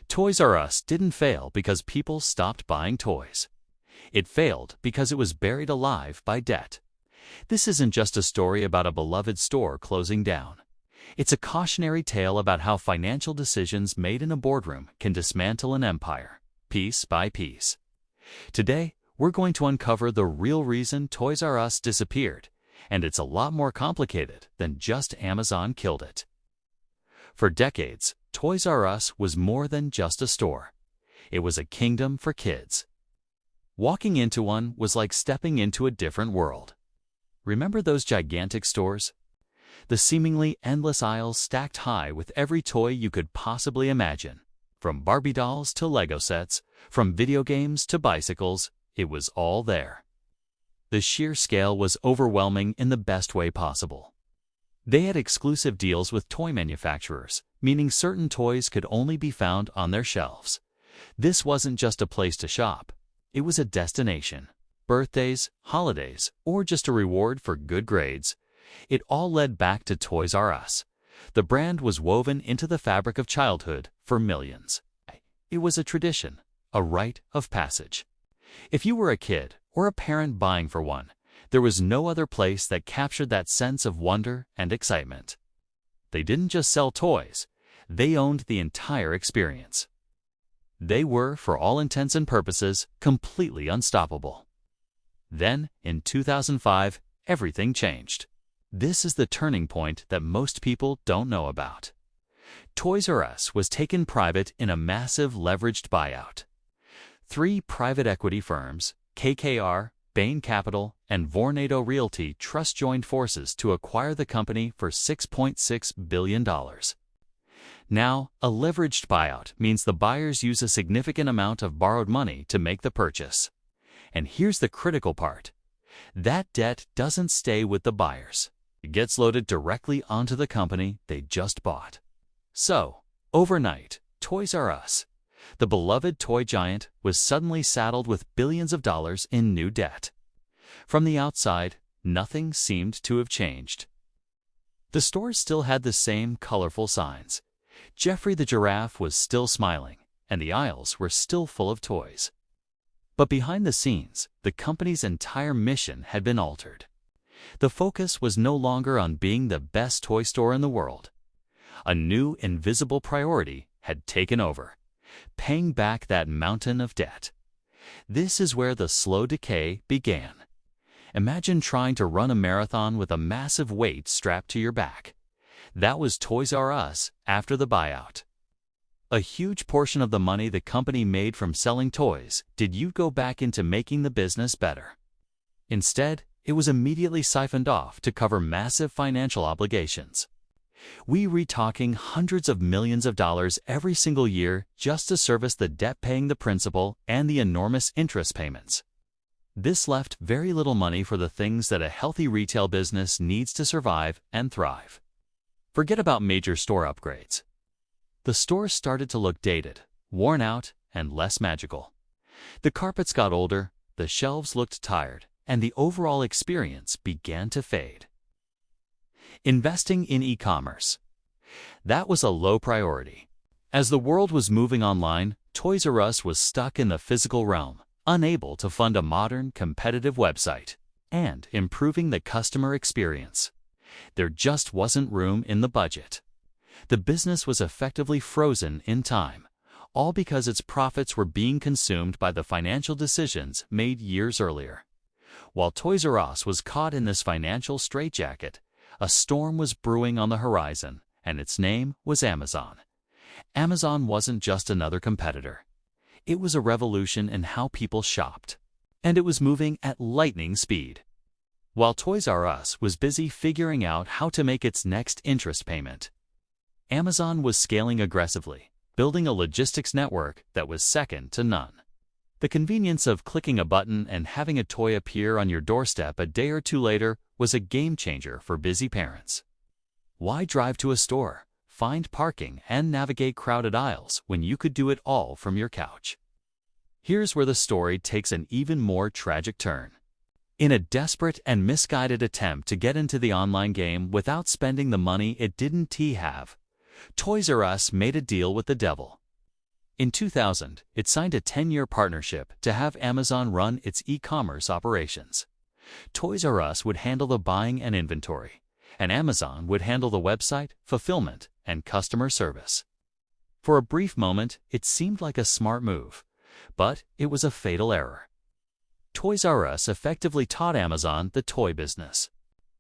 Toys R Us didn't fail because people stopped buying toys. It failed because it was buried alive by debt. This isn't just a story about a beloved store closing down. It's a cautionary tale about how financial decisions made in a boardroom can dismantle an empire, piece by piece. Today, we're going to uncover the real reason Toys R Us disappeared, and it's a lot more complicated than just Amazon killed it. For decades, Toys R Us was more than just a store. It was a kingdom for kids. Walking into one was like stepping into a different world. Remember those gigantic stores? The seemingly endless aisles stacked high with every toy you could possibly imagine. From Barbie dolls to Lego sets, from video games to bicycles, it was all there. The sheer scale was overwhelming in the best way possible. They had exclusive deals with toy manufacturers, meaning certain toys could only be found on their shelves. This wasn't just a place to shop. It was a destination. Birthdays, holidays, or just a reward for good grades. It all led back to Toys R Us. The brand was woven into the fabric of childhood for millions. It was a tradition, a rite of passage. If you were a kid or a parent buying for one, there was no other place that captured that sense of wonder and excitement. They didn't just sell toys, they owned the entire experience. They were, for all intents and purposes, completely unstoppable. Then, in 2005, everything changed. This is the turning point that most people don't know about. Toys R Us was taken private in a massive leveraged buyout. 3 private equity firms, KKR, Bain Capital, and Vornado Realty Trust joined forces to acquire the company for $6.6 billion. Now, a leveraged buyout means the buyers use a significant amount of borrowed money to make the purchase. And here's the critical part. That debt doesn't stay with the buyers. It gets loaded directly onto the company they just bought. So, overnight, Toys R Us, the beloved toy giant, was suddenly saddled with billions of dollars in new debt. From the outside, nothing seemed to have changed. The store still had the same colorful signs. Geoffrey the giraffe was still smiling, and the aisles were still full of toys. But behind the scenes, the company's entire mission had been altered. The focus was no longer on being the best toy store in the world. A new invisible priority had taken over: paying back that mountain of debt. This is where the slow decay began. Imagine trying to run a marathon with a massive weight strapped to your back. That was Toys R Us after the buyout. A huge portion of the money the company made from selling toys did go back into making the business better. Instead, it was immediately siphoned off to cover massive financial obligations. We're talking hundreds of millions of dollars every single year just to service the debt paying the principal and the enormous interest payments. This left very little money for the things that a healthy retail business needs to survive and thrive. Forget about major store upgrades. The store started to look dated, worn out, and less magical. The carpets got older, the shelves looked tired, and the overall experience began to fade. Investing in e-commerce. That was a low priority. As the world was moving online, Toys R Us was stuck in the physical realm, unable to fund a modern, competitive website and improving the customer experience. There just wasn't room in the budget. The business was effectively frozen in time, all because its profits were being consumed by the financial decisions made years earlier. While Toys R Us was caught in this financial straitjacket, a storm was brewing on the horizon, and its name was Amazon. Amazon wasn't just another competitor. It was a revolution in how people shopped, and it was moving at lightning speed. While Toys R Us was busy figuring out how to make its next interest payment, Amazon was scaling aggressively, building a logistics network that was second to none. The convenience of clicking a button and having a toy appear on your doorstep a day or two later was a game changer for busy parents. Why drive to a store, find parking, and navigate crowded aisles when you could do it all from your couch? Here's where the story takes an even more tragic turn. In a desperate and misguided attempt to get into the online game without spending the money it didn't have, Toys R Us made a deal with the devil. In 2000, it signed a 10-year partnership to have Amazon run its e-commerce operations. Toys R Us would handle the buying and inventory, and Amazon would handle the website, fulfillment, and customer service. For a brief moment, it seemed like a smart move, but it was a fatal error. Toys R Us effectively taught Amazon the toy business.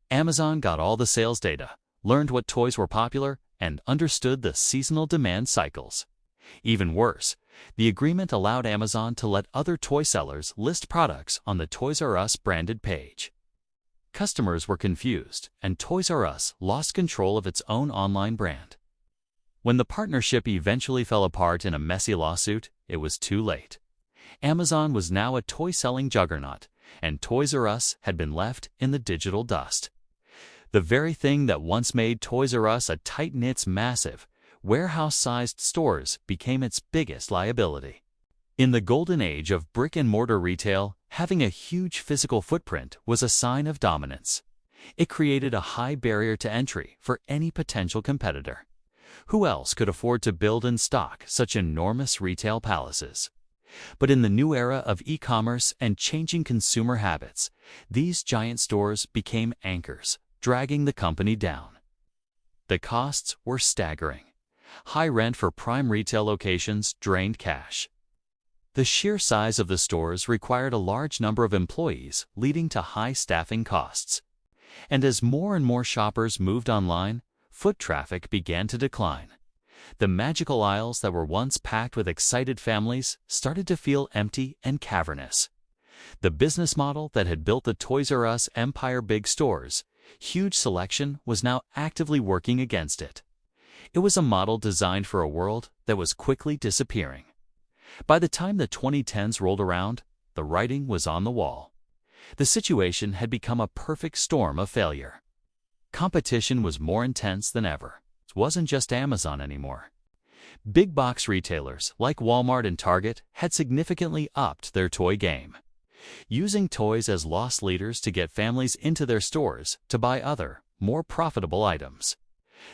Amazon got all the sales data, learned what toys were popular, and understood the seasonal demand cycles. Even worse, the agreement allowed Amazon to let other toy sellers list products on the Toys R Us branded page. Customers were confused, and Toys R Us lost control of its own online brand. When the partnership eventually fell apart in a messy lawsuit, it was too late. Amazon was now a toy-selling juggernaut, and Toys R Us had been left in the digital dust. The very thing that once made Toys R Us a tight-knit, massive, warehouse-sized stores became its biggest liability. In the golden age of brick-and-mortar retail, having a huge physical footprint was a sign of dominance. It created a high barrier to entry for any potential competitor. Who else could afford to build and stock such enormous retail palaces? But in the new era of e-commerce and changing consumer habits, these giant stores became anchors, dragging the company down. The costs were staggering. High rent for prime retail locations drained cash. The sheer size of the stores required a large number of employees, leading to high staffing costs. And as more and more shoppers moved online, foot traffic began to decline. The magical aisles that were once packed with excited families started to feel empty and cavernous. The business model that had built the Toys R Us empire, big stores, huge selection, was now actively working against it. It was a model designed for a world that was quickly disappearing. By the time the 2010s rolled around, the writing was on the wall. The situation had become a perfect storm of failure. Competition was more intense than ever. It wasn't just Amazon anymore. Big box retailers like Walmart and Target had significantly upped their toy game, using toys as loss leaders to get families into their stores to buy other, more profitable items.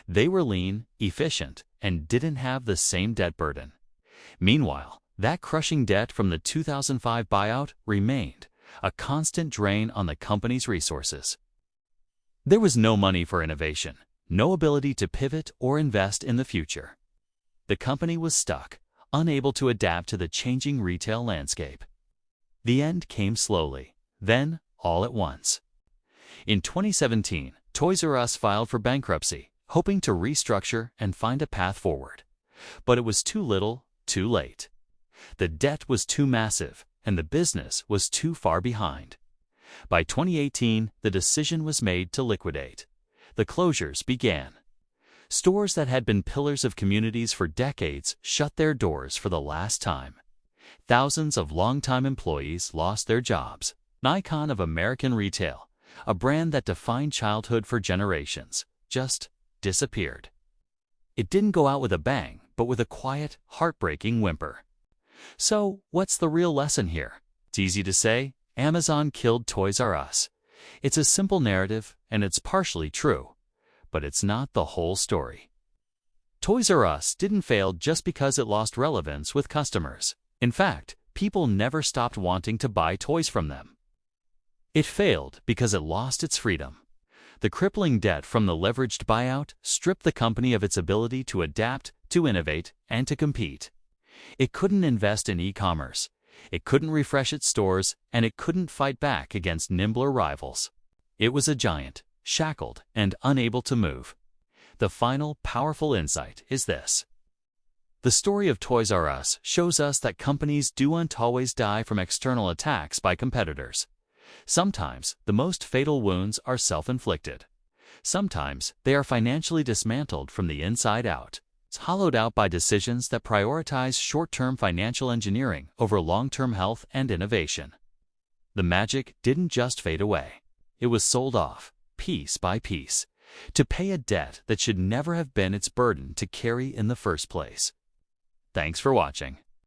They were lean, efficient, and didn't have the same debt burden. Meanwhile, that crushing debt from the 2005 buyout remained, a constant drain on the company's resources. There was no money for innovation, no ability to pivot or invest in the future. The company was stuck, unable to adapt to the changing retail landscape. The end came slowly, then all at once. In 2017, Toys R Us filed for bankruptcy, hoping to restructure and find a path forward. But it was too little, too late. The debt was too massive, and the business was too far behind. By 2018, the decision was made to liquidate. The closures began. Stores that had been pillars of communities for decades shut their doors for the last time. Thousands of longtime employees lost their jobs. An icon of American retail, a brand that defined childhood for generations, just disappeared. It didn't go out with a bang, but with a quiet, heartbreaking whimper. So, what's the real lesson here? It's easy to say, Amazon killed Toys R Us. It's a simple narrative, and it's partially true. But it's not the whole story. Toys R Us didn't fail just because it lost relevance with customers. In fact, people never stopped wanting to buy toys from them. It failed because it lost its freedom. The crippling debt from the leveraged buyout stripped the company of its ability to adapt, to innovate, and to compete. It couldn't invest in e-commerce. It couldn't refresh its stores, and it couldn't fight back against nimbler rivals. It was a giant, shackled, and unable to move. The final, powerful insight is this. The story of Toys R Us shows us that companies don't always die from external attacks by competitors. Sometimes, the most fatal wounds are self-inflicted. Sometimes, they are financially dismantled from the inside out. It's hollowed out by decisions that prioritize short-term financial engineering over long-term health and innovation. The magic didn't just fade away. It was sold off, piece by piece, to pay a debt that should never have been its burden to carry in the first place. Thanks for watching.